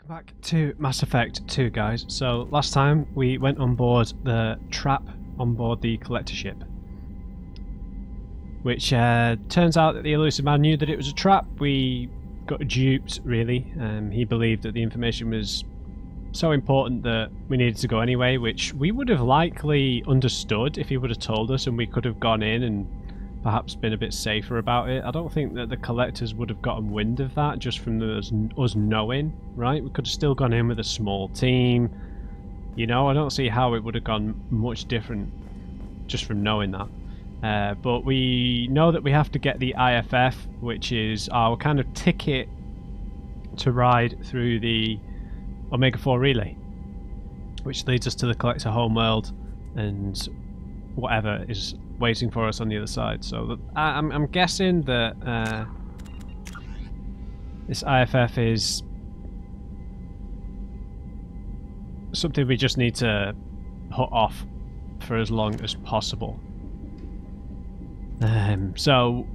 Welcome back to Mass Effect 2, guys. So last time we went on board the trap on board the collector ship, which turns out that the elusive man knew that it was a trap. We got duped, really. He believed that the information was so important that we needed to go anyway, which we would have likely understood if he would have told us, and we could have gone in and perhaps been a bit safer about it. I don't think that the collectors would have gotten wind of that just from us knowing, right? We could have still gone in with a small team. You know, I don't see how it would have gone much different just from knowing that. But we know that we have to get the IFF, which is our kind of ticket to ride through the Omega-4 relay, which leads us to the collector homeworld and whatever is waiting for us on the other side. So I'm guessing that this IFF is something we just need to put off for as long as possible. So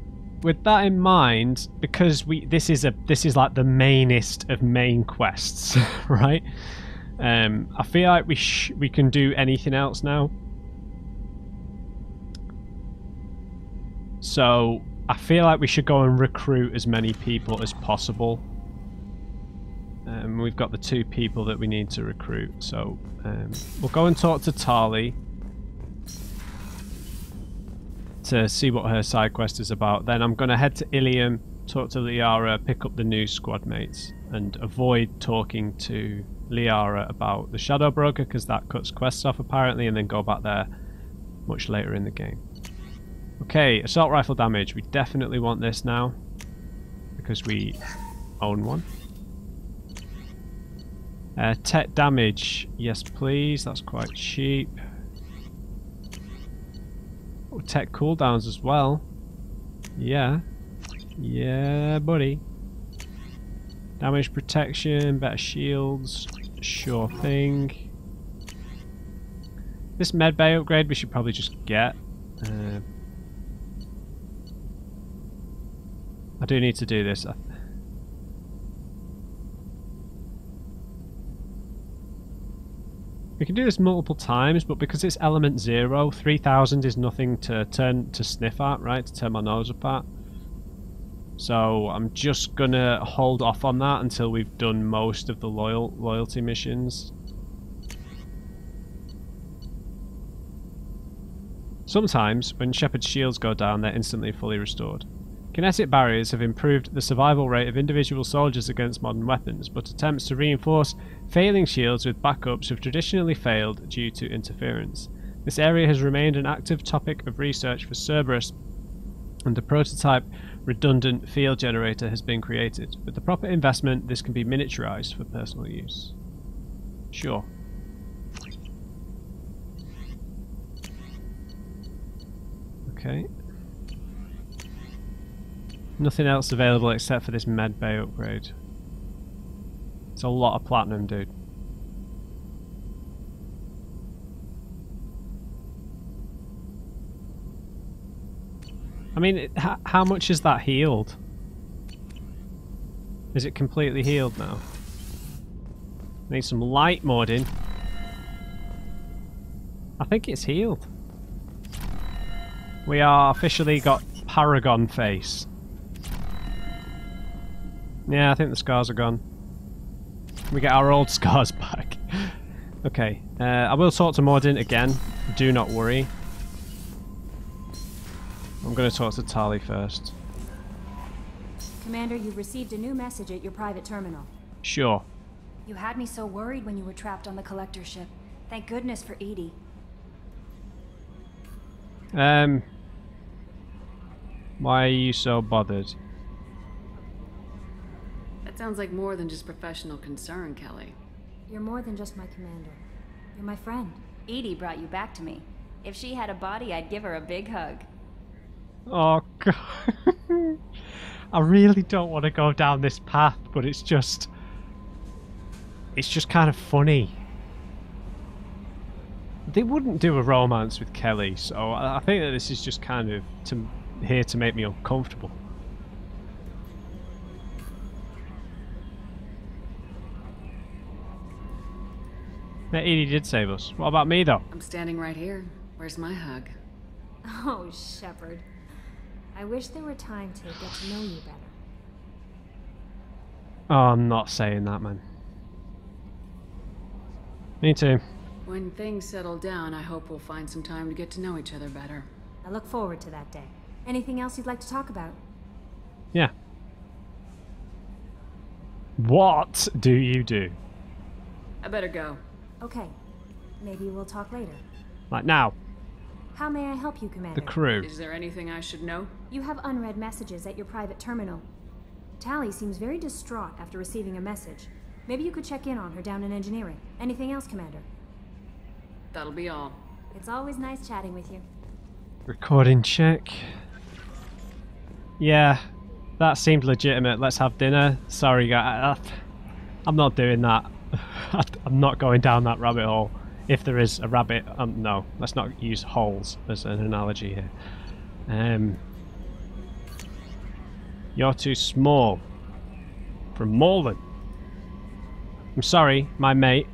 with that in mind, because this is like the mainest of main quests, right? I feel like we can do anything else now. So I feel like we should go and recruit as many people as possible. We've got the 2 people that we need to recruit. So we'll go and talk to Tali to see what her side quest is about. Then I'm going to head to Ilium, talk to Liara, pick up the new squad mates, and avoid talking to Liara about the Shadow Broker, because that cuts quests off apparently, and then go back there much later in the game. Okay, assault rifle damage. We definitely want this now because we own one. Tech damage. Yes, please. That's quite cheap. Oh, tech cooldowns as well. Yeah. Yeah, buddy. Damage protection, better shields. Sure thing. This med bay upgrade we should probably just get. I do need to do this. We can do this multiple times, but because it's element 0, 3000 is nothing to sniff at, right? To turn my nose up at. So I'm just gonna hold off on that until we've done most of the loyalty missions. Sometimes, when Shepard's shields go down, they're instantly fully restored. Kinetic barriers have improved the survival rate of individual soldiers against modern weapons, but attempts to reinforce failing shields with backups have traditionally failed due to interference. This area has remained an active topic of research for Cerberus, and a prototype redundant field generator has been created. With the proper investment, this can be miniaturized for personal use. Sure. Okay. Nothing else available except for this med bay upgrade. It's a lot of platinum, dude. I mean, how much is that healed? Is it completely healed now? Need some light modding. I think it's healed. We are officially got Paragon face. Yeah, I think the scars are gone. We get our old scars back. Okay, I will talk to Mordin again. Do not worry. I'm going to talk to Tali first. Commander, you received a new message at your private terminal. Sure. You had me so worried when you were trapped on the collector ship. Thank goodness for Edie. Why are you so bothered? That sounds like more than just professional concern, Kelly. You're more than just my commander. You're my friend. Edie brought you back to me. If she had a body, I'd give her a big hug. Oh, God. I really don't want to go down this path, but it's just kind of funny. They wouldn't do a romance with Kelly, so I think that this is just kind of here to make me uncomfortable. That Edie did save us. What about me, though? I'm standing right here. Where's my hug? Oh, Shepard. I wish there were time to get to know you better. Oh, I'm not saying that, man. Me too. When things settle down, I hope we'll find some time to get to know each other better. I look forward to that day. Anything else you'd like to talk about? Yeah. What do you do? I better go. Okay. Maybe we'll talk later. Like now. How may I help you, Commander? The crew. Is there anything I should know? You have unread messages at your private terminal. Tally seems very distraught after receiving a message. Maybe you could check in on her down in engineering. Anything else, Commander? That'll be all. It's always nice chatting with you. Recording check. Yeah, that seemed legitimate. Let's have dinner. Sorry, guys. I'm not doing that. I'm not going down that rabbit hole. If there is a rabbit, no. Let's not use holes as an analogy here. You're too small. From Morlan. I'm sorry, my mate.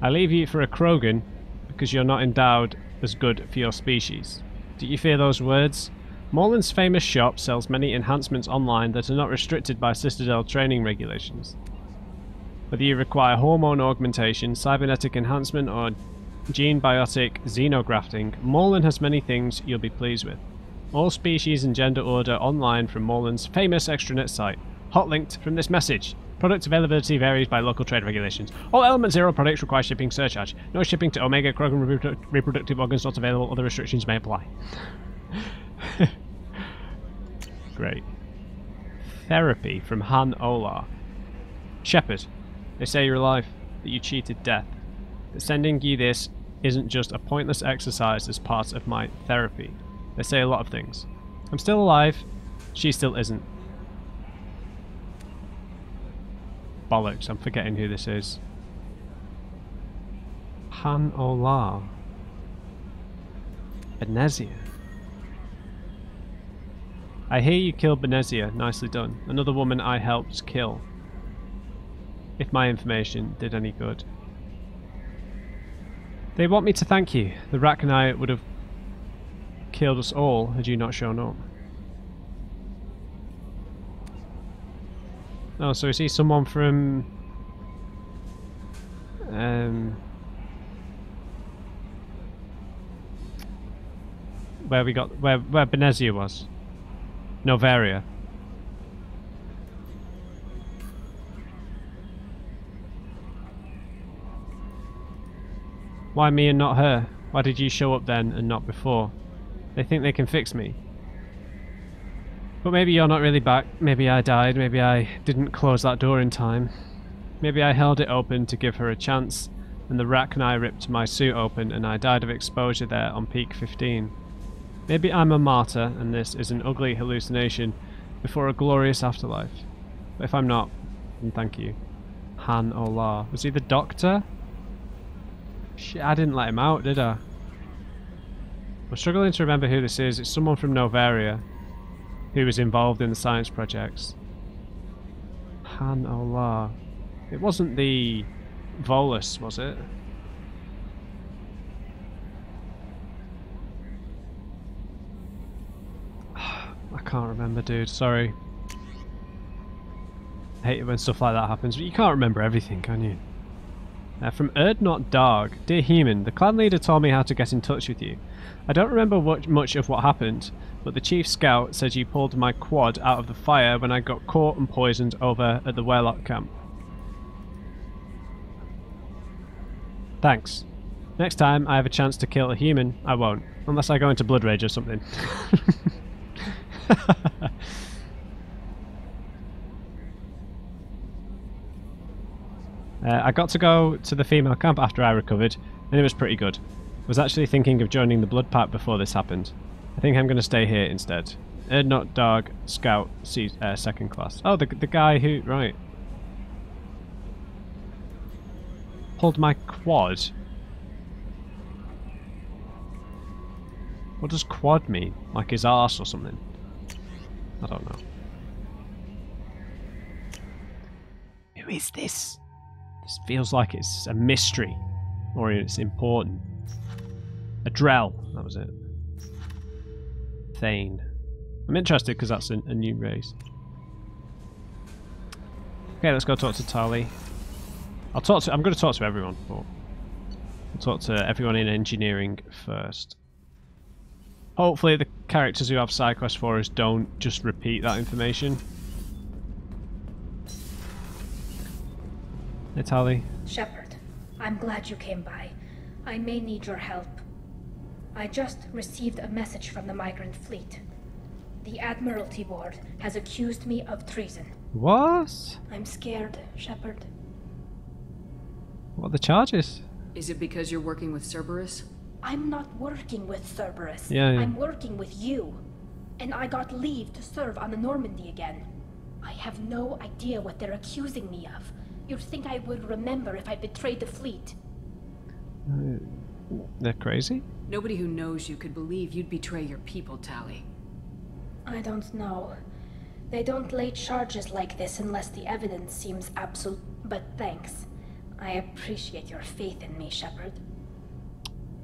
I leave you for a Krogan because you're not endowed as good for your species. Do you fear those words? Morlan's famous shop sells many enhancements online that are not restricted by Citadel training regulations. Whether you require hormone augmentation, cybernetic enhancement, or gene-biotic xenografting, Morlan has many things you'll be pleased with. All species and gender order online from Morlan's famous extranet site. Hot linked from this message. Product availability varies by local trade regulations. All Element Zero products require shipping surcharge. No shipping to Omega, Krogan reproductive organs not available. Other restrictions may apply. Great. Therapy from Han Olar. Shepard, they say you're alive, that you cheated death. That sending you this isn't just a pointless exercise as part of my therapy. They say a lot of things. I'm still alive, she still isn't. Bollocks, I'm forgetting who this is. Han Olar. Benezia. I hear you killed Benezia. Nicely done. Another woman I helped kill. If my information did any good. They want me to thank you. The Rachni would have killed us all had you not shown up. Oh, so is he someone from... where we got... where Benezia was? Novaria. Why me and not her? Why did you show up then and not before? They think they can fix me. But maybe you're not really back. Maybe I died. Maybe I didn't close that door in time. Maybe I held it open to give her a chance, and the Rachni ripped my suit open and I died of exposure there on peak 15. Maybe I'm a martyr and this is an ugly hallucination before a glorious afterlife. But if I'm not, then thank you. Han Olar. Was he the doctor? Shit, I didn't let him out, did I? I'm struggling to remember who this is. It's someone from Novaria who was involved in the science projects. Han Olar. It wasn't the Volus, was it? I can't remember, dude. Sorry. I hate it when stuff like that happens, but you can't remember everything, can you? From Erdnot Darg. Dear Human, the clan leader told me how to get in touch with you. I don't remember much of what happened, but the chief scout said you pulled my quad out of the fire when I got caught and poisoned over at the Warlock camp. Thanks. Next time I have a chance to kill a human, I won't. Unless I go into Blood Rage or something. I got to go to the female camp after I recovered, and it was pretty good. I was actually thinking of joining the Blood Pact before this happened. I think I'm going to stay here instead. Erdnot Darg, Scout, second class. Oh, the guy who... right. Pulled my quad. What does quad mean? Like his arse or something? I don't know. Who is this? This feels like it's a mystery. or it's important. A Drell, that was it. Thane. I'm interested because that's a new race. Okay, let's go talk to Tali. I'm going to talk to everyone, but I'll talk to everyone in engineering first. Hopefully the characters who have side quests for us don't just repeat that information. Hey Tali. Shepard, I'm glad you came by. I may need your help. I just received a message from the migrant fleet. The Admiralty Board has accused me of treason. What? I'm scared, Shepard. What are the charges? Is it because you're working with Cerberus? I'm not working with Cerberus. Yeah. I'm working with you. And I got leave to serve on the Normandy again. I have no idea what they're accusing me of. You'd think I would remember if I betrayed the fleet. They're crazy? Nobody who knows you could believe you'd betray your people, Tali. I don't know. They don't lay charges like this unless the evidence seems absolute. But thanks. I appreciate your faith in me, Shepard.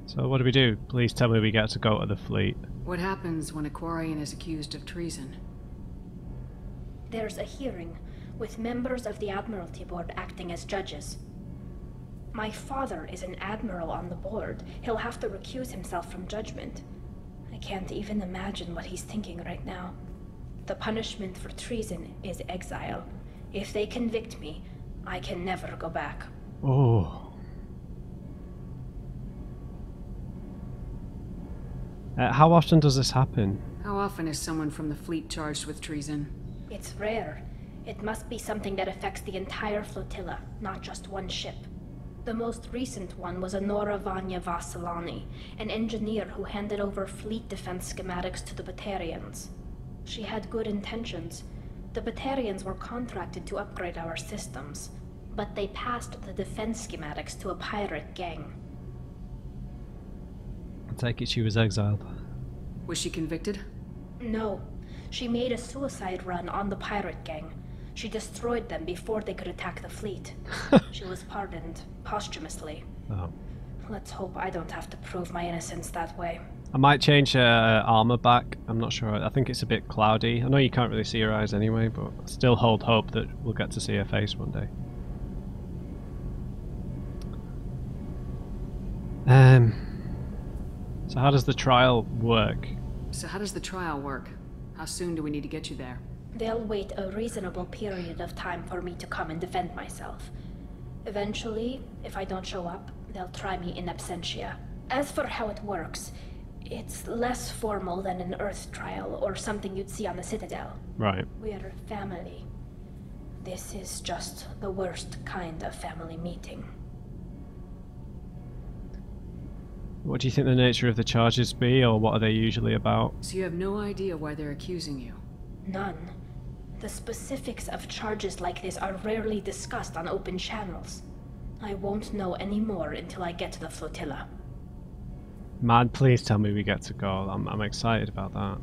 So what do we do? Please tell me we get to go to the fleet. What happens when a Quarian is accused of treason? There's a hearing, with members of the Admiralty Board acting as judges. My father is an admiral on the board. He'll have to recuse himself from judgment. I can't even imagine what he's thinking right now. The punishment for treason is exile. If they convict me, I can never go back. Oh. How often does this happen? How often is someone from the fleet charged with treason? It's rare. It must be something that affects the entire flotilla, not just one ship. The most recent one was Honora Vanya Vassilani, an engineer who handed over fleet defense schematics to the Batarians. She had good intentions. The Batarians were contracted to upgrade our systems, but they passed the defense schematics to a pirate gang. I take it she was exiled. Was she convicted? No. She made a suicide run on the pirate gang. She destroyed them before they could attack the fleet. She was pardoned, posthumously. Oh. Let's hope I don't have to prove my innocence that way. I might change her armor back. I'm not sure. I think it's a bit cloudy. I know you can't really see her eyes anyway, but I still hold hope that we'll get to see her face one day. So how does the trial work? How soon do we need to get you there? They'll wait a reasonable period of time for me to come and defend myself. Eventually, if I don't show up, they'll try me in absentia. As for how it works, it's less formal than an Earth trial or something you'd see on the Citadel. Right. We're family. This is just the worst kind of family meeting. What do you think the nature of the charges be, or what are they usually about? So you have no idea why they're accusing you? None. The specifics of charges like this are rarely discussed on open channels. I won't know any more until I get to the flotilla. Man, please tell me we get to go. I'm excited about that.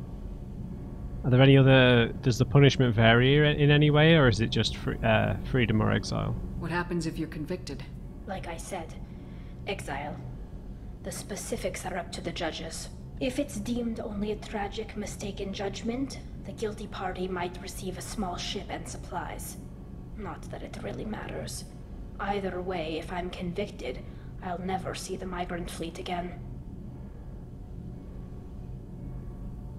Are there any other... Does the punishment vary in any way, or is it just freedom or exile? What happens if you're convicted? Like I said, exile. The specifics are up to the judges. If it's deemed only a tragic mistake in judgment, the guilty party might receive a small ship and supplies. Not that it really matters. Either way, if I'm convicted, I'll never see the migrant fleet again.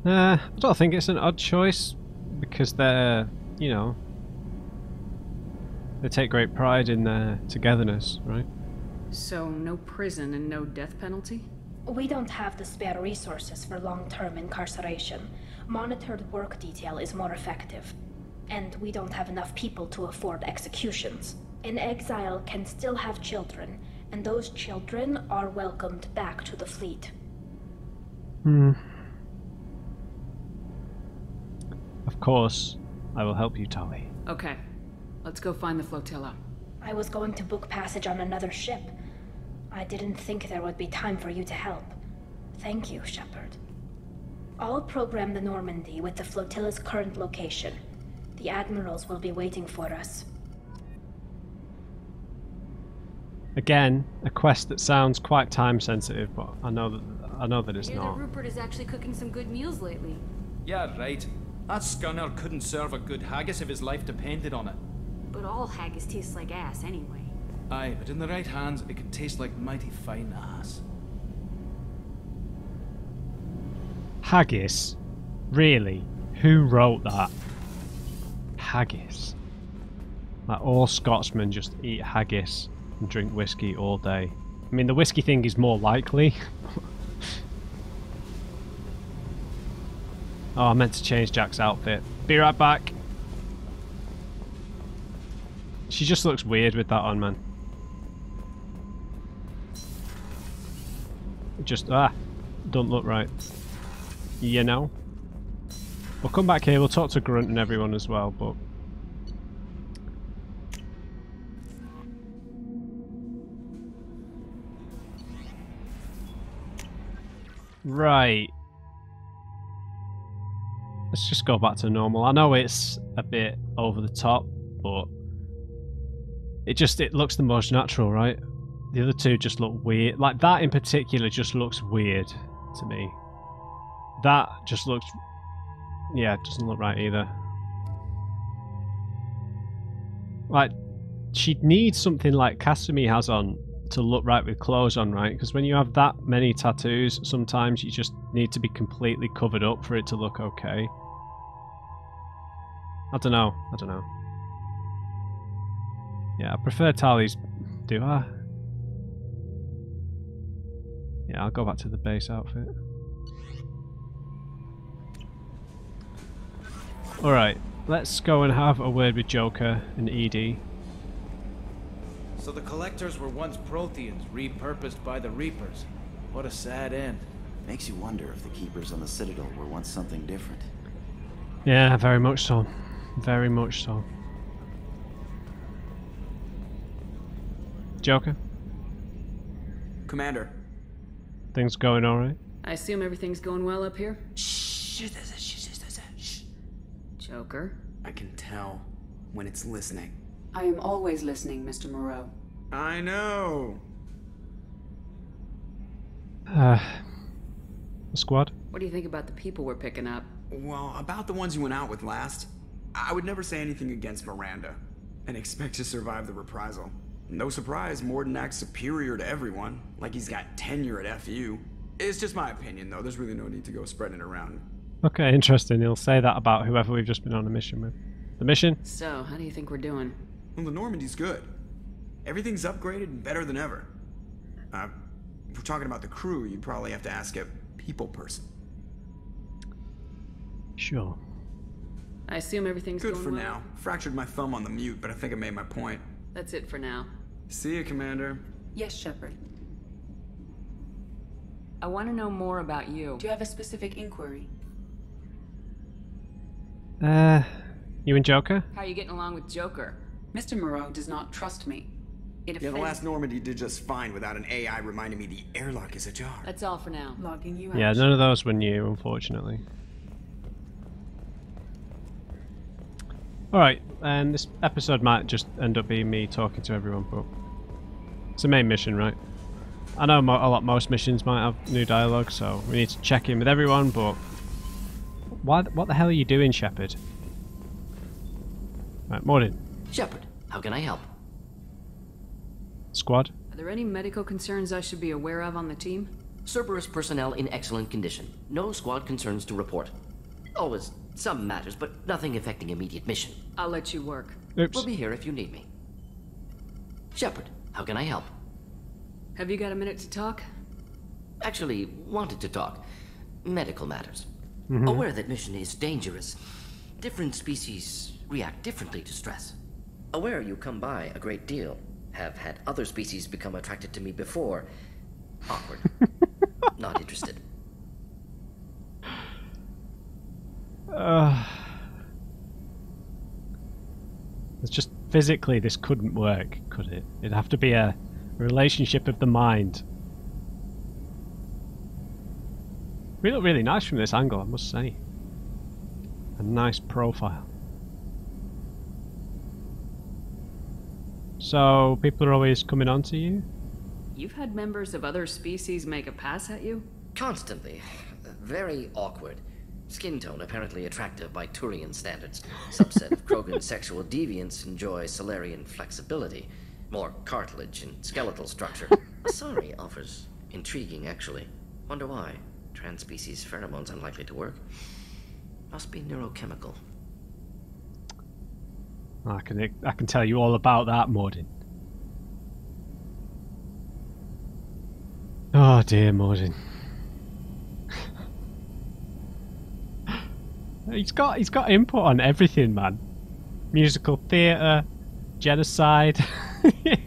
I don't think it's an odd choice, because they're, you know, they take great pride in their togetherness, right? So, no prison and no death penalty? We don't have the spare resources for long-term incarceration. Monitored work detail is more effective. And we don't have enough people to afford executions. An exile can still have children, and those children are welcomed back to the fleet. Of course, I will help you, Tali. Okay, let's go find the flotilla. I was going to book passage on another ship. I didn't think there would be time for you to help. Thank you, Shepard. I'll program the Normandy with the flotilla's current location. The admirals will be waiting for us. Again, a quest that sounds quite time sensitive, but I know that it's I hear not. that Rupert is actually cooking some good meals lately. Yeah, right. That scunner couldn't serve a good haggis if his life depended on it. But all haggis tastes like ass anyway. Aye, but in the right hands, it could taste like mighty fine ass. Haggis? Really? Who wrote that? Haggis. Like all Scotsmen just eat haggis and drink whiskey all day. I mean, the whiskey thing is more likely. Oh, I meant to change Jack's outfit. Be right back. She just looks weird with that on, man. Just, don't look right. You know? We'll come back here, we'll talk to Grunt and everyone as well, but... Right. Let's just go back to normal. I know it's a bit over the top, but... It looks the most natural, right? The other two just look weird. Like, that in particular just looks weird to me. That just looks... Yeah, it doesn't look right either. Like, she'd need something like Kasumi has on to look right with clothes on, right? Because when you have that many tattoos, sometimes you just need to be completely covered up for it to look okay. I don't know. Yeah, I prefer Tali's... Do I? Yeah, I'll go back to the base outfit. Alright, let's go and have a word with Joker and ED. So the Collectors were once Protheans, repurposed by the Reapers. What a sad end. Makes you wonder if the Keepers on the Citadel were once something different. Yeah, very much so. Very much so. Joker? Commander. Things going alright? I assume everything's going well up here? Shh. Joker? I can tell when it's listening. I am always listening, Mr. Moreau. I know. Squad? What do you think about the people we're picking up? Well, about the ones you went out with last, I would never say anything against Miranda and expect to survive the reprisal. No surprise, Morden acts superior to everyone, like he's got tenure at FU. It's just my opinion, though. There's really no need to go spreading it around. Okay, interesting. He'll say that about whoever we've just been on a mission with. The mission? So, how do you think we're doing? Well, the Normandy's good. Everything's upgraded and better than ever. If we're talking about the crew, you'd probably have to ask a people person. Sure. I assume everything's Good going for well? now. Fractured my thumb on the mute, but I think I made my point. That's it for now. See you, Commander. Yes, Shepard. I want to know more about you. Do you have a specific inquiry? You and Joker? How are you getting along with Joker? Mr. Moreau does not trust me. It Yeah, the last Normandy did just fine without an AI reminding me the airlock is ajar. That's all for now. Logging you out. Yeah, none of those were new, unfortunately. Alright, and this episode might just end up being me talking to everyone, but it's a main mission, right? I know most missions might have new dialogue, so we need to check in with everyone, but... What the hell are you doing, Shepard? Right, morning. Shepard, how can I help? Squad? Are there any medical concerns I should be aware of on the team? Cerberus personnel in excellent condition. No squad concerns to report. Always some matters, but nothing affecting immediate mission. I'll let you work. Oops. We'll be here if you need me. Shepard, how can I help? Have you got a minute to talk? Actually, wanted to talk. Medical matters. Aware that mission is dangerous. Different species react differently to stress. Aware you come by a great deal. Have had other species become attracted to me before. Awkward. Not interested. It's just physically this couldn't work, could it? It'd have to be a relationship of the mind. We look really nice from this angle, I must say. A nice profile. So people are always coming on to you? You've had members of other species make a pass at you? Constantly. Very awkward. Skin tone apparently attractive by Turian standards. Subset of Krogan sexual deviants enjoy Solarian flexibility. More cartilage and skeletal structure. Sorry offers intriguing, actually. Wonder why. Trans-species pheromones unlikely to work. Must be neurochemical. I can tell you all about that, Morden. Oh dear, Morden. He's got input on everything, man. Musical theatre, genocide. Wait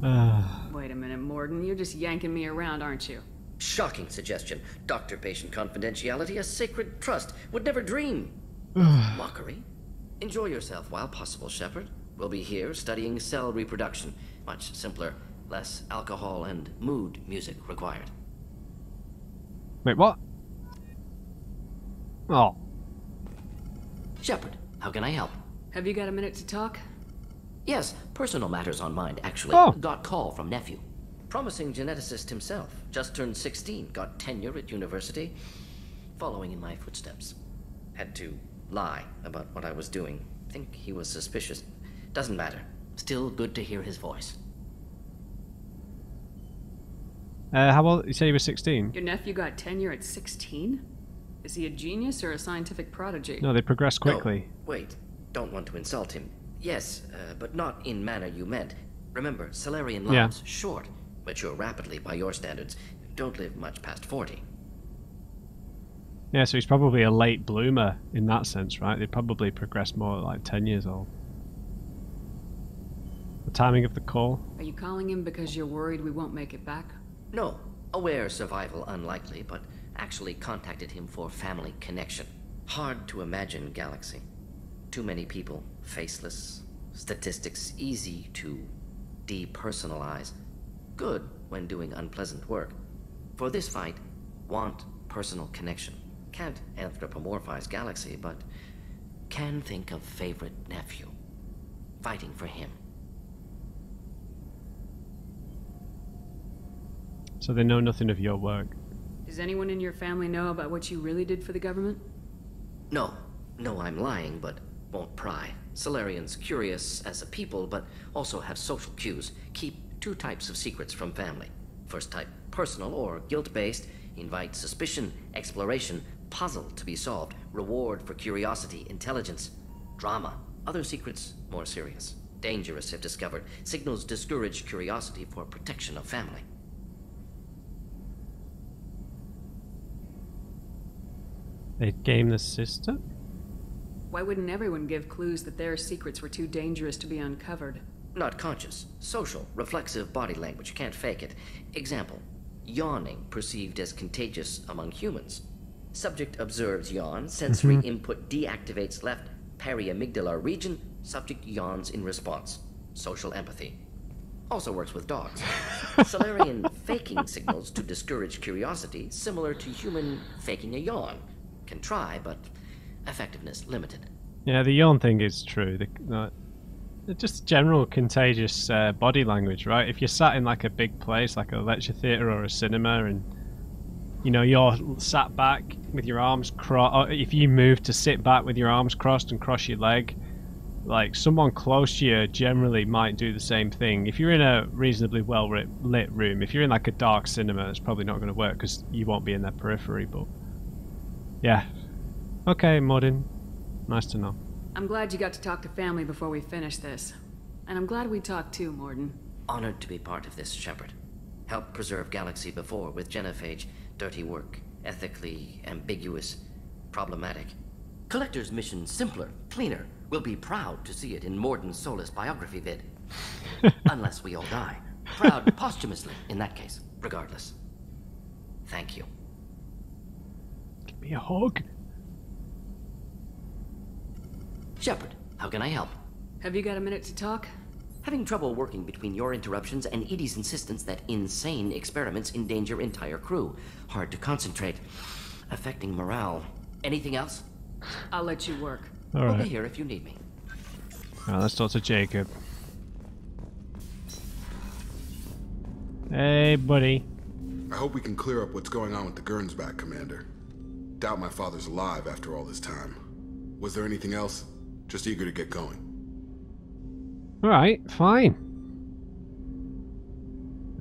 a minute, Morden. You're just yanking me around, aren't you? Shocking suggestion. Doctor-patient confidentiality, a sacred trust. Would never dream. Mockery. Enjoy yourself while possible, Shepard. We'll be here studying cell reproduction. Much simpler. Less alcohol and mood music required. Wait, what? Oh. Shepard, how can I help? Have you got a minute to talk? Yes, personal matters on mind, actually. Oh. Got call from nephew. Promising geneticist himself. Just turned 16, got tenure at university. Following in my footsteps. Had to lie about what I was doing. Think he was suspicious. Doesn't matter. Still good to hear his voice. How old? You say he was 16? Your nephew got tenure at 16? Is he a genius or a scientific prodigy? No, they progress quickly. No, wait. Don't want to insult him. Yes, but not in manner you meant. Remember, Solarian lives short. Mature rapidly by your standards. Don't live much past 40. Yeah, so he's probably a late bloomer in that sense, right? They probably progress more like 10 years old. The timing of the call. Are you calling him because you're worried we won't make it back? No. Aware survival unlikely, but actually contacted him for family connection. Hard to imagine galaxy. Too many people, faceless, statistics easy to depersonalize. Good when doing unpleasant work. For this fight, want personal connection. Can't anthropomorphize galaxy, but can think of favorite nephew. Fighting for him. So they know nothing of your work. Does anyone in your family know about what you really did for the government? No. No, I'm lying, but won't pry. Solarians curious as a people, but also have social cues. Keep two types of secrets from family. First type, personal or guilt-based. Invite suspicion, exploration, puzzle to be solved, reward for curiosity, intelligence. Drama. Other secrets, more serious. Dangerous if discovered. Signals discourage curiosity for protection of family. They game the system? Why wouldn't everyone give clues that their secrets were too dangerous to be uncovered? Not conscious. Social, reflexive body language. Can't fake it. Example. Yawning perceived as contagious among humans. Subject observes yawn. Sensory input deactivates left periamygdalar region. Subject yawns in response. Social empathy. Also works with dogs. Solarian faking signals to discourage curiosity, similar to human faking a yawn. Can try, but effectiveness limited. Yeah, the yawn thing is true. Just general contagious body language, right? If you're sat in like a big place, like a lecture theatre or a cinema, and you know you're sat back with your arms crossed, if you move to sit back with your arms crossed and cross your leg, like someone close to you generally might do the same thing. If you're in a reasonably well lit room, if you're in like a dark cinema, it's probably not going to work because you won't be in their periphery. But yeah, okay, Morden, nice to know. I'm glad you got to talk to family before we finish this. And I'm glad we talked too, Morden. Honored to be part of this, Shepard. Helped preserve Galaxy before with genophage. Dirty work. Ethically ambiguous. Problematic. Collector's mission simpler, cleaner. We'll be proud to see it in Morden Solis biography vid. Unless we all die. Proud posthumously, in that case. Regardless. Thank you. Give me a hug. Shepard, how can I help? Have you got a minute to talk? Having trouble working between your interruptions and Edie's insistence that insane experiments endanger entire crew. Hard to concentrate. Affecting morale. Anything else? I'll let you work. I'll Alright. be here if you need me. Alright, let's talk to Jacob. Hey, buddy. I hope we can clear up what's going on with the Gernsback, Commander. Doubt my father's alive after all this time. Was there anything else? Just eager to get going. Alright, fine.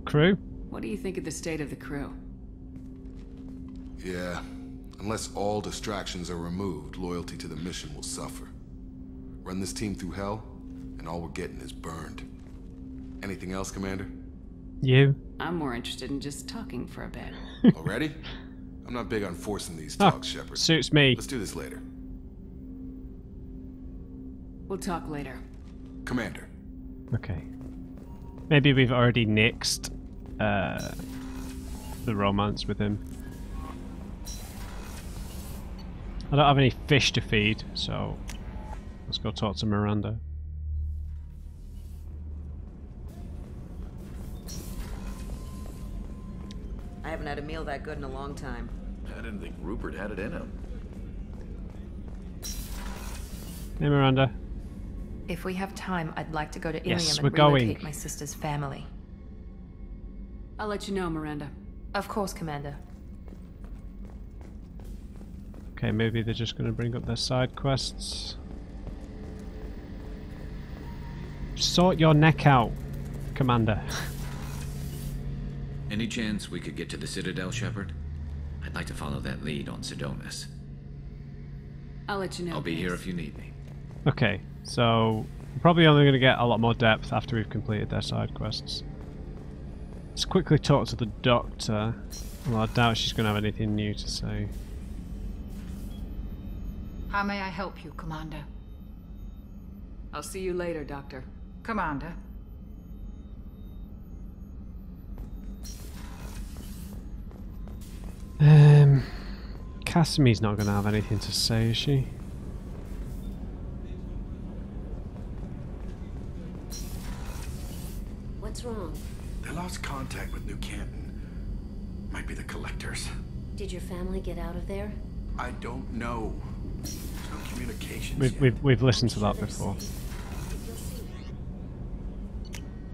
Crew? What do you think of the state of the crew? Yeah. Unless all distractions are removed, loyalty to the mission will suffer. Run this team through hell, and all we're getting is burned. Anything else, Commander? You? I'm more interested in just talking for a bit. Already? I'm not big on forcing these talks, Shepard. Suits me. Let's do this later. We'll talk later. Commander. Okay. Maybe we've already nixed the romance with him. I don't have any fish to feed, so let's go talk to Miranda. I haven't had a meal that good in a long time. I didn't think Rupert had it in him. Hey, Miranda. If we have time, I'd like to go to Ilium Yes, and we're relocate going. my sister's family. I'll let you know, Miranda. Of course, Commander. Okay, maybe they're just going to bring up their side quests. Sort your neck out, Commander. Any chance we could get to the Citadel, Shepard? I'd like to follow that lead on Sidonis. I'll let you know. I'll be here if you need me. Okay, so we're probably only going to get a lot more depth after we've completed their side quests. Let's quickly talk to the doctor. Well, I doubt she's going to have anything new to say. How may I help you, Commander? I'll see you later, Doctor. Commander. Casimi's not going to have anything to say, is she? What's wrong? They lost contact with New Canton. Might be the Collectors. Did your family get out of there? I don't know. There's no communications We've listened to that before.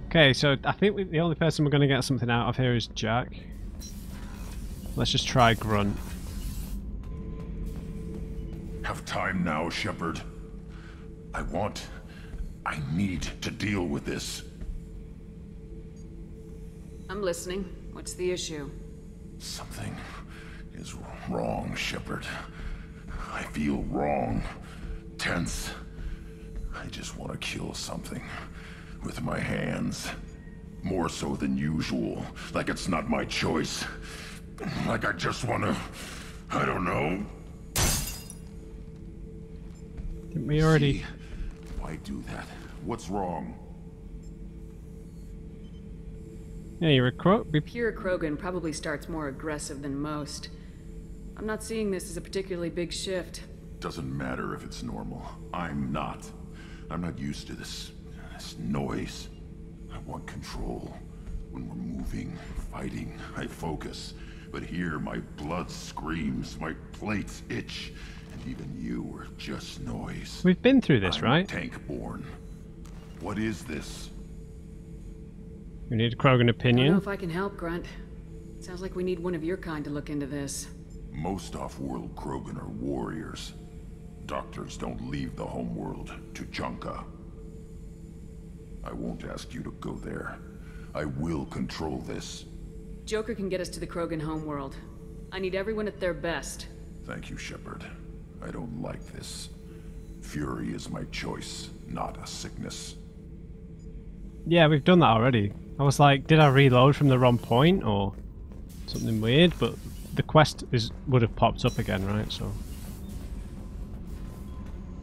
Okay, so I think the only person we're going to get something out of here is Jack. Let's just try Grunt. Have time now, Shepard. I need to deal with this. I'm listening. What's the issue? Something is wrong, Shepard. I feel wrong. Tense. I just want to kill something. With my hands. More so than usual. Like it's not my choice. Like I just want to... I don't know. Didn't we already... See? Why do that? What's wrong? Yeah, you're a crook. Pure Krogan probably starts more aggressive than most. I'm not seeing this as a particularly big shift. Doesn't matter if it's normal. I'm not. I'm not used to this noise. I want control. When we're moving, fighting, I focus. But here, my blood screams, my plates itch, and even you are just noise. We've been through this, right? Tank-born. What is this? We need a Krogan I don't opinion. know if I can help, Grunt. Sounds like we need one of your kind to look into this. Most off-world Krogan are warriors. Doctors don't leave the homeworld to Junka. I won't ask you to go there. I will control this. Joker can get us to the Krogan homeworld. I need everyone at their best. Thank you, Shepard. I don't like this. Fury is my choice, not a sickness. Yeah, we've done that already. I was like, did I reload from the wrong point or something weird? But the quest would have popped up again, right? So,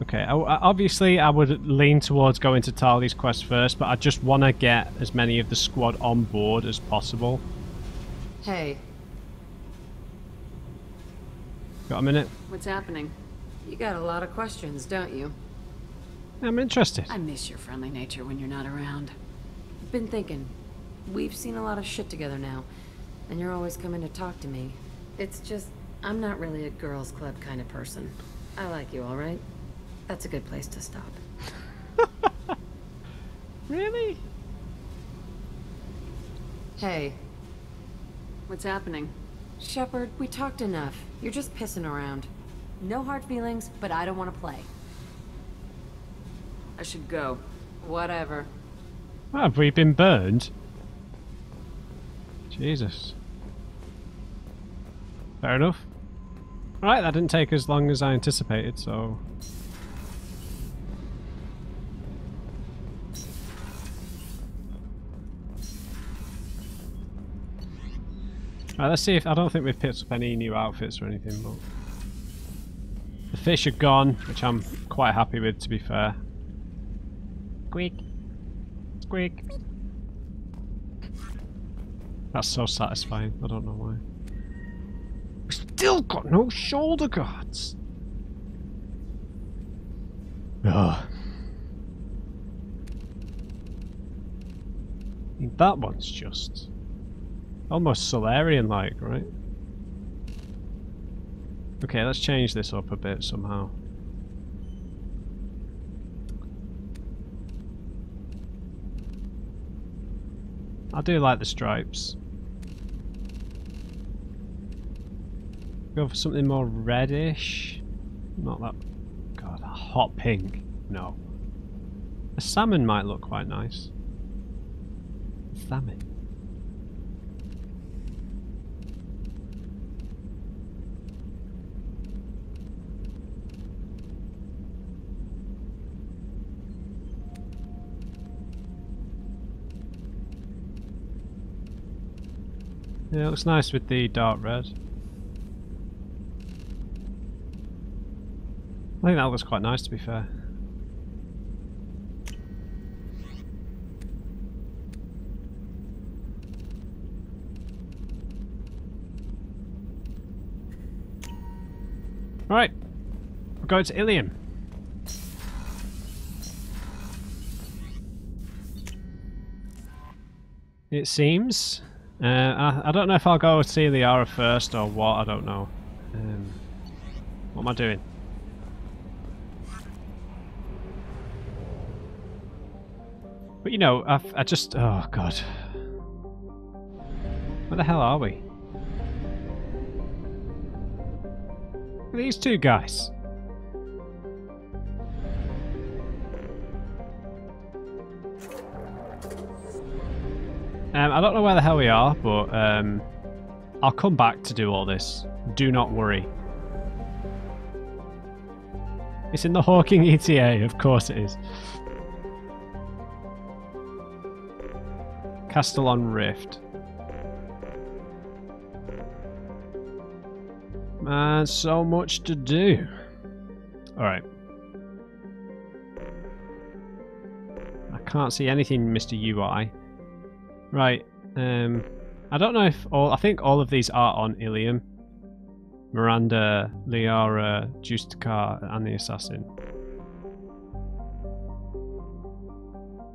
okay. Obviously, I would lean towards going to Tali's quest first, but I just want to get as many of the squad on board as possible. Hey. Got a minute? What's happening? You got a lot of questions, don't you? I'm interested. I miss your friendly nature when you're not around. Been thinking. We've seen a lot of shit together now, and you're always coming to talk to me. It's just, I'm not really a girls' club kind of person. I like you, all right? That's a good place to stop. Really? Hey. What's happening? Shepard, we talked enough. You're just pissing around. No hard feelings, but I don't want to play. I should go. Whatever. Well, have we been burned? Jesus. Fair enough. Right, that didn't take as long as I anticipated, so... Right, let's see if... I don't think we've picked up any new outfits or anything, but... The fish are gone, which I'm quite happy with, to be fair. Squeak. Squeak. That's so satisfying, I don't know why. We've still got no shoulder guards! Ugh. I mean, that one's just... almost Solarian-like, right? Okay, let's change this up a bit somehow. I do like the stripes. Go for something more reddish. Not that... God, a hot pink. No. A salmon might look quite nice. Salmon. Yeah, it looks nice with the dark red. I think that looks quite nice, to be fair. Right, we're going to Ilium. It seems. I don't know if I'll go see Liara first or what, I don't know. What am I doing? But you know, I just... oh god. Where the hell are we? Look at these two guys. I don't know where the hell we are, but I'll come back to do all this. Do not worry. It's in the Hawking ETA, of course it is. Castellon Rift. Man, so much to do. Alright. I can't see anything, Mr. UI. Right, I don't know if all... I think all of these are on Ilium. Miranda, Liara, Justicar, and the Assassin.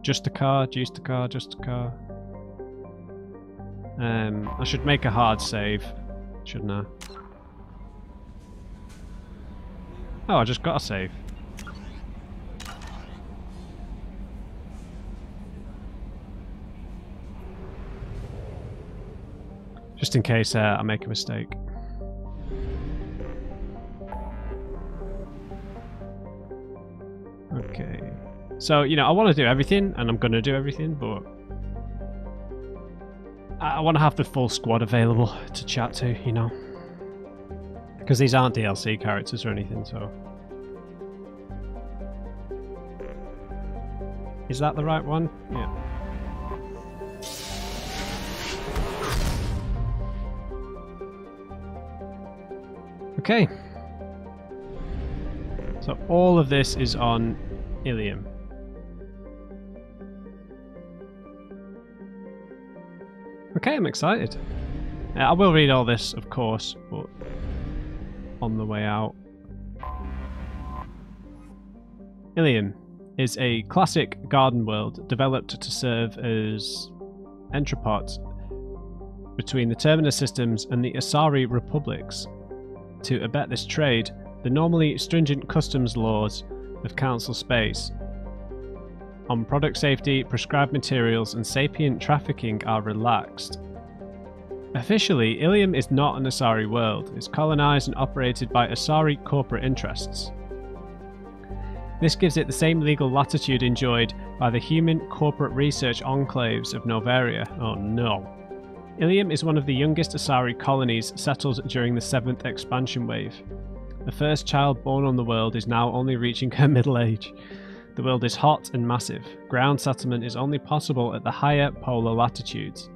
Justicar. I should make a hard save, shouldn't I? Oh, I just got a save. Just in case I make a mistake. Okay. So, you know, I want to do everything, and I'm going to do everything, but... I want to have the full squad available to chat to, you know. Because these aren't DLC characters or anything, so... Is that the right one? Yeah. Okay. So all of this is on Ilium. Okay, I'm excited. I will read all this, of course, but on the way out. Ilium is a classic garden world developed to serve as entrepot between the Terminus systems and the Asari republics. To abet this trade, the normally stringent customs laws of Council space on product safety, prescribed materials, and sapient trafficking are relaxed. Officially, Ilium is not an Asari world. It's colonized and operated by Asari corporate interests. This gives it the same legal latitude enjoyed by the human corporate research enclaves of Noveria. Oh no. Ilium is one of the youngest Asari colonies settled during the 7th expansion wave. The first child born on the world is now only reaching her middle age. The world is hot and massive. Ground settlement is only possible at the higher polar latitudes.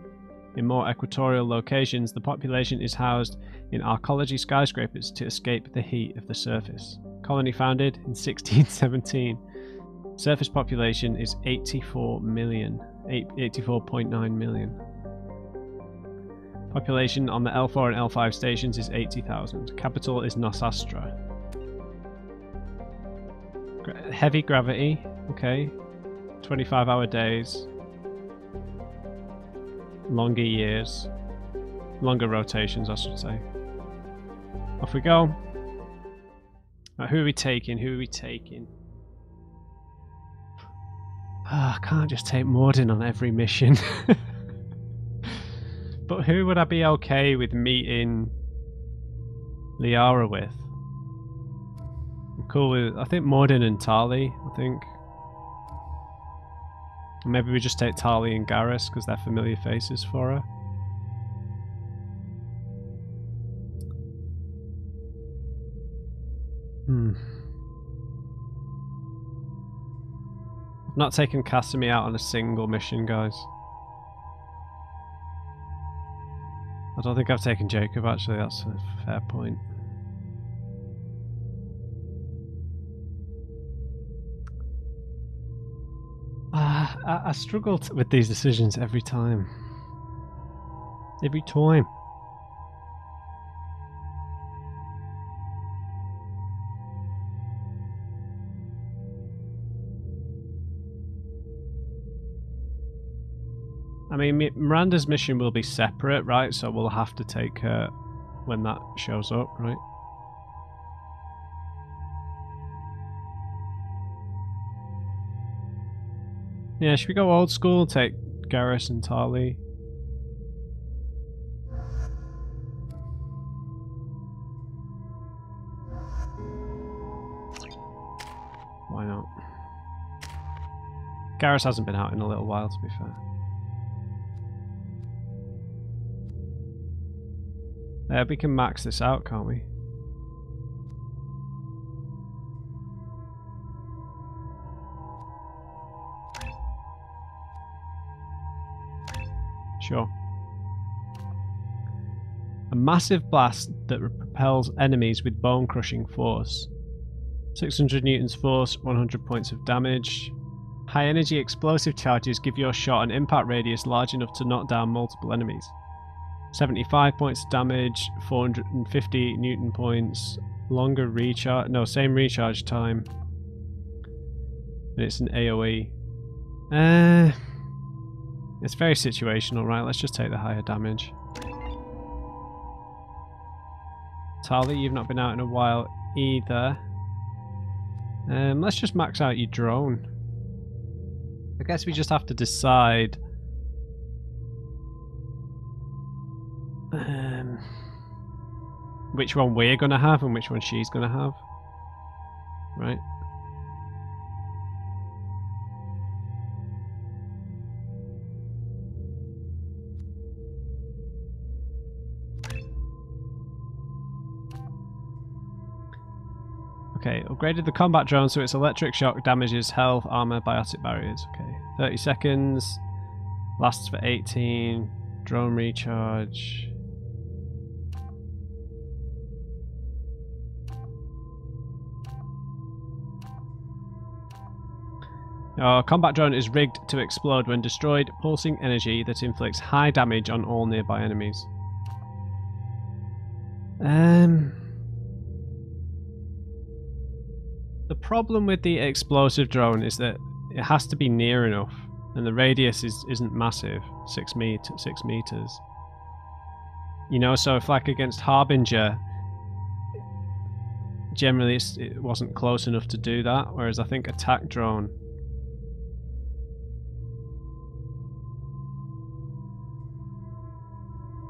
In more equatorial locations, the population is housed in arcology skyscrapers to escape the heat of the surface. Colony founded in 1617. Surface population is 84 million, 84.9 million. Population on the L4 and L5 stations is 80,000. Capital is Nosastra. Heavy gravity, okay. 25-hour days. Longer years. Longer rotations, I should say. Off we go. Right, who are we taking? Who are we taking? I can't just take Morden on every mission. But who would I be okay with meeting Liara with? I'm cool with, I think, Morden and Tali, I think. Maybe we just take Tali and Garrus because they're familiar faces for her. I've not taken Casimir out on a single mission, guys. I don't think I've taken Jacob, actually. That's a fair point. I struggle with these decisions every time. Every time. I mean, Miranda's mission will be separate, right? So we'll have to take her when that shows up, right? Yeah, should we go old school? Take Garrus and Tali. Why not? Garrus hasn't been out in a little while, to be fair. We can max this out, can't we? Sure. A massive blast that propels enemies with bone-crushing force. 600 newtons force, 100 points of damage. High-energy explosive charges give your shot an impact radius large enough to knock down multiple enemies. 75 points of damage, 450 newton points, longer recharge, no, same recharge time. And it's an AoE. It's very situational, right? Let's just take the higher damage. Tali, you've not been out in a while either. Let's just max out your drone. I guess we just have to decide which one we're going to have and which one she's going to have. Right? Okay, upgraded the combat drone so its electric shock damages health, armor, biotic barriers. Okay, 30 seconds. Lasts for 18. Drone recharge. Our combat drone is rigged to explode when destroyed, pulsing energy that inflicts high damage on all nearby enemies. The problem with the explosive drone is that it has to be near enough, and the radius isn't massive, 6 meters. You know, so if like against Harbinger, generally it wasn't close enough to do that, whereas I think attack drone...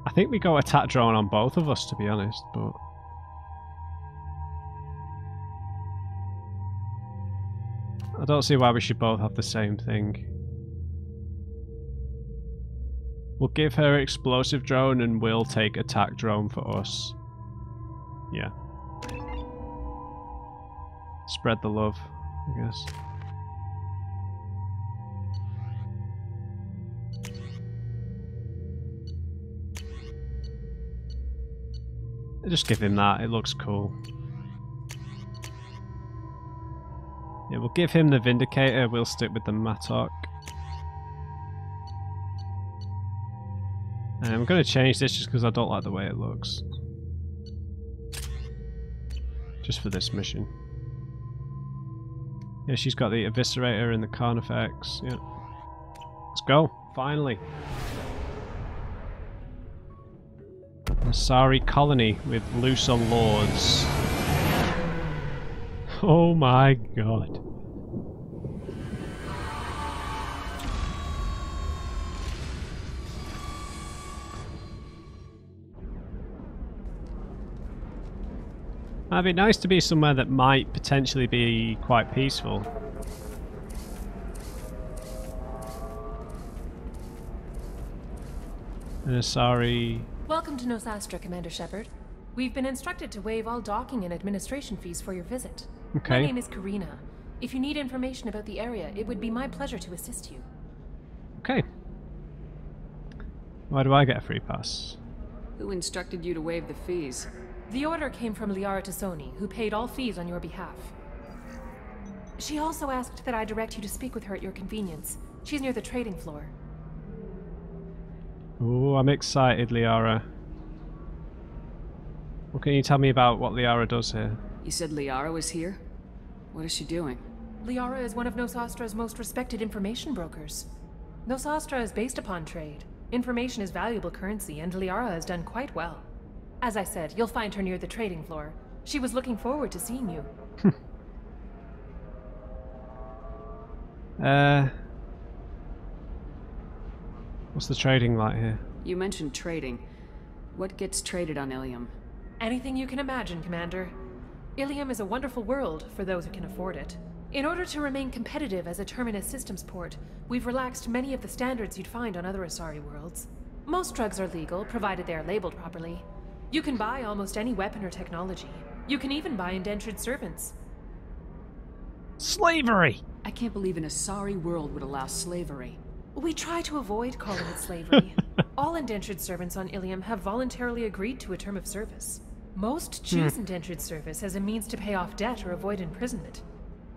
I think we go attack drone on both of us, to be honest, but... I don't see why we should both have the same thing. We'll give her explosive drone and we'll take attack drone for us. Yeah. Spread the love, I guess. Just give him that, it looks cool. Yeah, we'll give him the Vindicator, we'll stick with the Mattock. And I'm going to change this just because I don't like the way it looks. Just for this mission. Yeah, she's got the Eviscerator and the Carnifex, yeah. Let's go, finally. Asari colony with Lusa lords. Oh my god. It'd be nice to be somewhere that might potentially be quite peaceful. An Asari... Welcome to Nosastra, Commander Shepard. We've been instructed to waive all docking and administration fees for your visit. Okay. My name is Karina. If you need information about the area, it would be my pleasure to assist you. Okay. Why do I get a free pass? Who instructed you to waive the fees? The order came from Liara Tassoni, who paid all fees on your behalf. She also asked that I direct you to speak with her at your convenience. She's near the trading floor. Oh, I'm excited, Liara. What can you tell me about what Liara does here? You said Liara was here? What is she doing? Liara is one of Nosastra's most respected information brokers. Nosastra is based upon trade. Information is valuable currency, and Liara has done quite well. As I said, you'll find her near the trading floor. She was looking forward to seeing you. What's the trading like here? You mentioned trading. What gets traded on Ilium? Anything you can imagine, Commander. Ilium is a wonderful world for those who can afford it. In order to remain competitive as a Terminus systems port, we've relaxed many of the standards you'd find on other Asari worlds. Most drugs are legal, provided they are labeled properly. You can buy almost any weapon or technology. You can even buy indentured servants. Slavery! I can't believe an Asari world would allow slavery. We try to avoid calling it slavery. All indentured servants on Ilium have voluntarily agreed to a term of service. Most choose indentured service as a means to pay off debt or avoid imprisonment.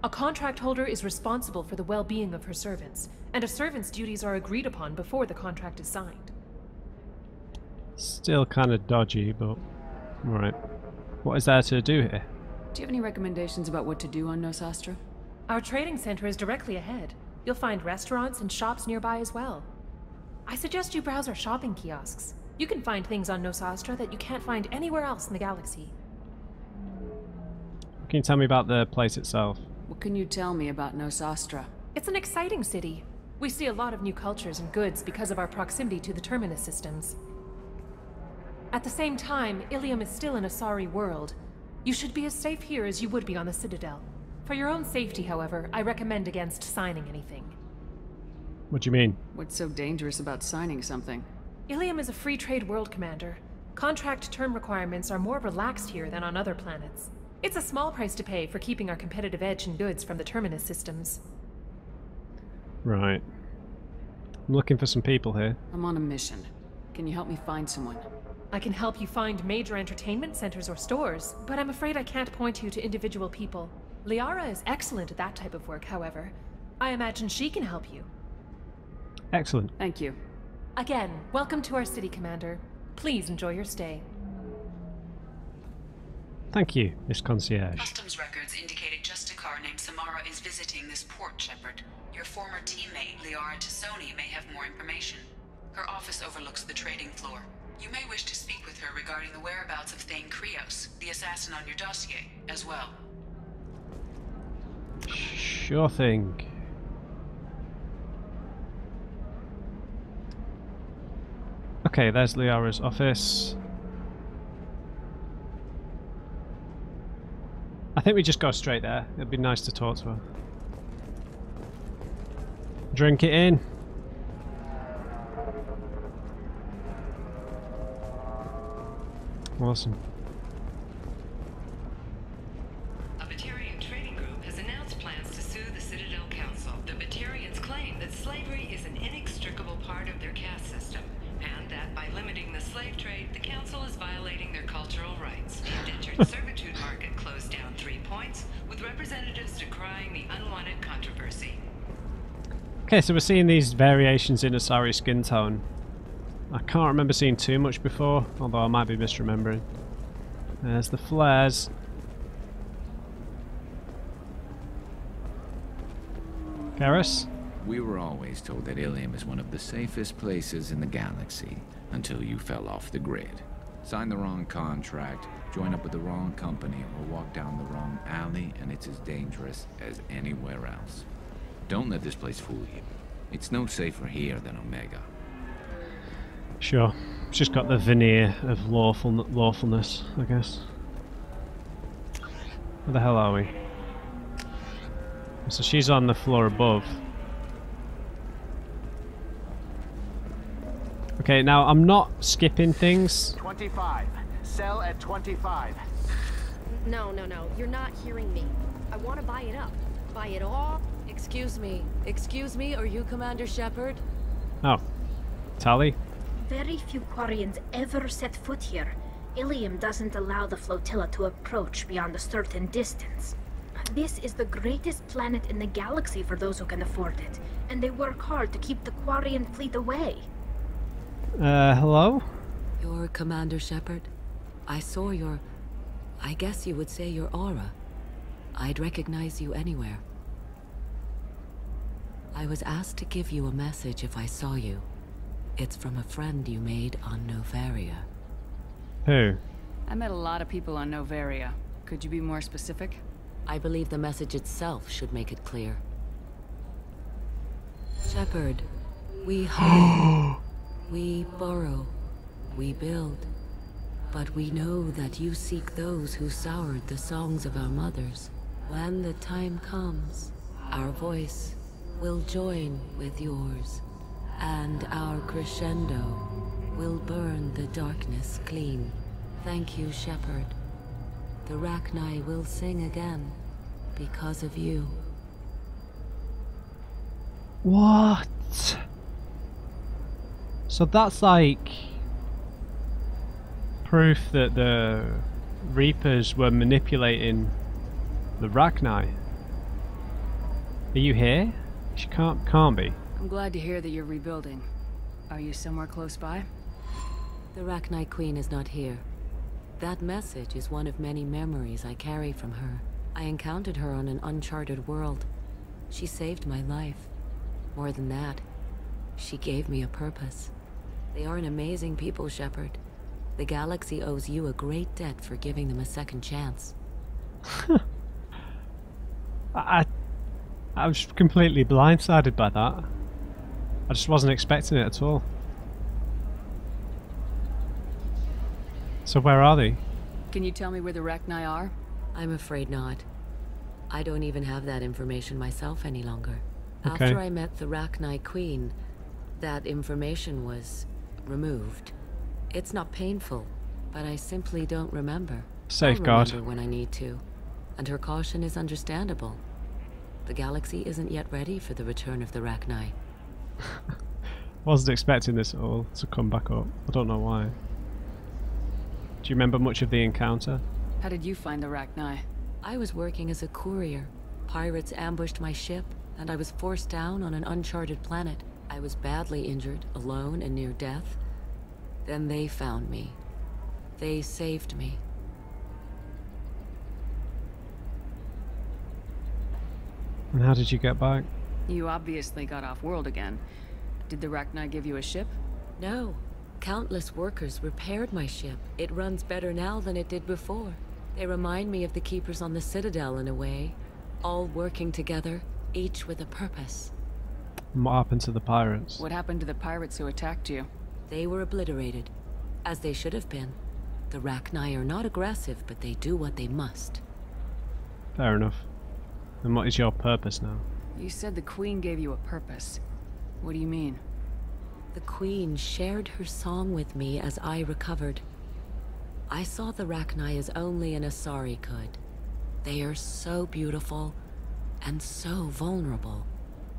A contract holder is responsible for the well-being of her servants, and a servant's duties are agreed upon before the contract is signed. Still kind of dodgy, but... Alright. What is there to do here? Do you have any recommendations about what to do on Nosastra? Our trading center is directly ahead. You'll find restaurants and shops nearby as well. I suggest you browse our shopping kiosks. You can find things on Nosastra that you can't find anywhere else in the galaxy. Can you tell me about the place itself? What can you tell me about Nosastra? It's an exciting city. We see a lot of new cultures and goods because of our proximity to the Terminus systems. At the same time, Ilium is still an Asari world. You should be as safe here as you would be on the Citadel. For your own safety, however, I recommend against signing anything. What do you mean? What's so dangerous about signing something? Ilium is a free trade world, Commander. Contract term requirements are more relaxed here than on other planets. It's a small price to pay for keeping our competitive edge in goods from the Terminus systems. Right. I'm looking for some people here. I'm on a mission. Can you help me find someone? I can help you find major entertainment centers or stores, but I'm afraid I can't point you to individual people. Liara is excellent at that type of work, however. I imagine she can help you. Excellent. Thank you. Again, welcome to our city, Commander. Please enjoy your stay. Thank you, Miss Concierge. Customs records indicate a Justicar named Samara is visiting this port, Shepard. Your former teammate, Liara Tassoni, may have more information. Her office overlooks the trading floor. You may wish to speak with her regarding the whereabouts of Thane Krios, the assassin on your dossier, as well. Sure thing. Okay, there's Liara's office. I think we just go straight there. It'd be nice to talk to her. Drink it in. Awesome. A Batarian trading group has announced plans to sue the Citadel Council. The Batarians claim that slavery is an inextricable part of their caste system, and that by limiting the slave trade, the Council is violating their cultural rights. The indentured servitude market closed down 3 points, with representatives decrying the unwanted controversy. Okay, so we're seeing these variations in Asari skin tone. I can't remember seeing too much before, although I might be misremembering. There's the flares. Garrus? We were always told that Ilium is one of the safest places in the galaxy, until you fell off the grid. Signed the wrong contract, join up with the wrong company, or walk down the wrong alley, and it's as dangerous as anywhere else. Don't let this place fool you. It's no safer here than Omega. Sure. It's just got the veneer of lawfulness, I guess. Where the hell are we? So she's on the floor above. Okay, now I'm not skipping things. 25. Sell at 25. No. You're not hearing me. I want to buy it up. Buy it all. Excuse me, are you Commander Shepard? Oh. Tali? Very few Quarians ever set foot here. Ilium doesn't allow the flotilla to approach beyond a certain distance. This is the greatest planet in the galaxy for those who can afford it, and they work hard to keep the Quarian fleet away. Hello? You're Commander Shepard? I saw your... I guess you would say your aura. I'd recognize you anywhere. I was asked to give you a message if I saw you. It's from a friend you made on Novaria. Who? I met a lot of people on Novaria. Could you be more specific? I believe the message itself should make it clear. Shepard, we hide, we borrow, we build. But we know that you seek those who soured the songs of our mothers. When the time comes, our voice will join with yours. And our crescendo will burn the darkness clean. Thank you, Shepard. The Rachni will sing again because of you. What? So that's like proof that the Reapers were manipulating the Rachni. Are you here? She can't be. I'm glad to hear that you're rebuilding. Are you somewhere close by? The Rachni Queen is not here. That message is one of many memories I carry from her. I encountered her on an uncharted world. She saved my life. More than that, she gave me a purpose. They are an amazing people, Shepard. The galaxy owes you a great debt for giving them a second chance. I was completely blindsided by that. I just wasn't expecting it at all. So where are they? Can you tell me where the Rachni are? I'm afraid not. I don't even have that information myself any longer. Okay. After I met the Rachni Queen, that information was removed. It's not painful, but I simply don't remember. Safeguard. I'll remember when I need to, and her caution is understandable. The galaxy isn't yet ready for the return of the Rachni. Wasn't expecting this at all to come back up. I don't know why. Do you remember much of the encounter? How did you find the Rachni? I was working as a courier. Pirates ambushed my ship, and I was forced down on an uncharted planet. I was badly injured, alone and near death. Then they found me. They saved me. And how did you get back? You obviously got off world again. Did the Rachni give you a ship? No. Countless workers repaired my ship. It runs better now than it did before. They remind me of the Keepers on the Citadel in a way. All working together, each with a purpose. What happened to the pirates? What happened to the pirates who attacked you? They were obliterated, as they should have been. The Rachni are not aggressive, but they do what they must. Fair enough. And what is your purpose now? You said the Queen gave you a purpose. What do you mean? The Queen shared her song with me as I recovered. I saw the Rachni as only an Asari could. They are so beautiful and so vulnerable.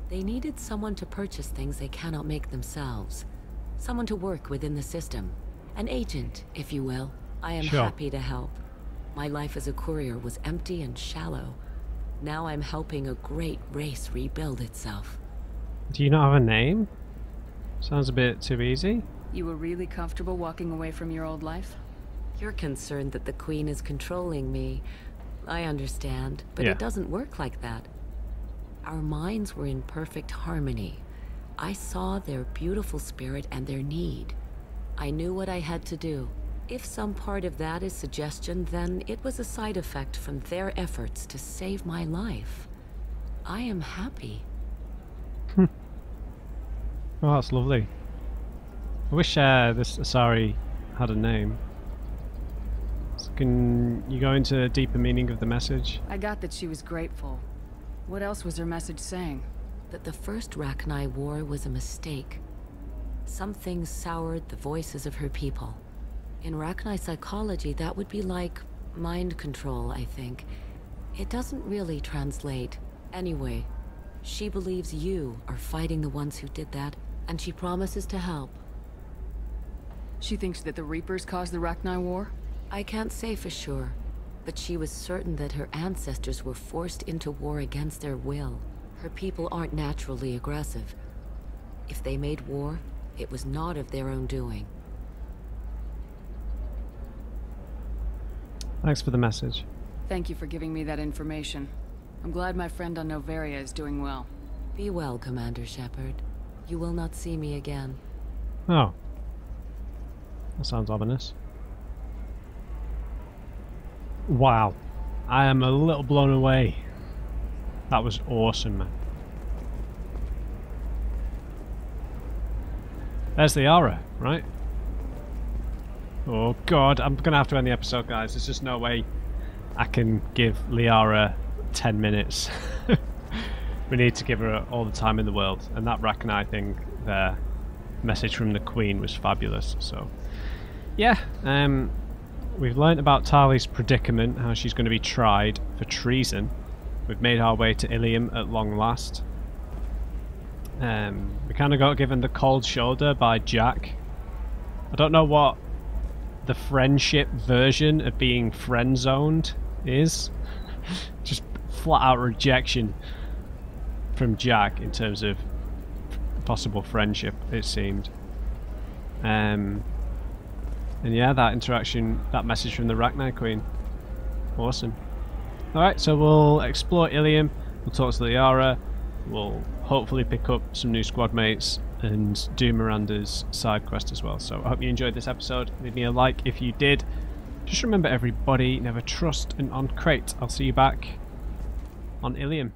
They needed someone to purchase things they cannot make themselves. Someone to work within the system. An agent, if you will. I am happy to help. My life as a courier was empty and shallow. Now I'm helping a great race rebuild itself. Do you not have a name? Sounds a bit too easy. You were really comfortable walking away from your old life? You're concerned that the Queen is controlling me. I understand, but it doesn't work like that. Our minds were in perfect harmony. I saw their beautiful spirit and their need. I knew what I had to do. If some part of that is suggestion, then it was a side effect from their efforts to save my life. I am happy. Oh, that's lovely. I wish this Asari had a name. So can you go into a deeper meaning of the message? I got that she was grateful. What else was her message saying? That the first Rachni war was a mistake. Something soured the voices of her people. In Rachni psychology, that would be like mind control, I think. It doesn't really translate. Anyway, she believes you are fighting the ones who did that, and she promises to help. She thinks that the Reapers caused the Rachni War? I can't say for sure, but she was certain that her ancestors were forced into war against their will. Her people aren't naturally aggressive. If they made war, it was not of their own doing. Thanks for the message. Thank you for giving me that information. I'm glad my friend on Noveria is doing well. Be well, Commander Shepard. You will not see me again. Oh. That sounds ominous. Wow. I am a little blown away. That was awesome, man. There's the aura, right? Oh god, I'm gonna have to end the episode, guys. There's just no way I can give Liara 10 minutes. We need to give her all the time in the world. And that Rachni thing there, message from the Queen, was fabulous. So, yeah, we've learnt about Tali's predicament, how she's going to be tried for treason. We've made our way to Ilium at long last. We kind of got given the cold shoulder by Jack. I don't know what the friendship version of being friend-zoned is. Just flat-out rejection from Jack in terms of possible friendship, it seemed. And yeah, that interaction, that message from the Rachni Queen. Awesome. Alright, so we'll explore Ilium, we'll talk to Liara, we'll hopefully pick up some new squad mates and do Miranda's side quest as well. So I hope you enjoyed this episode. Leave me a like if you did. Just remember, everybody, never trust an uncrate. I'll see you back on Ilium.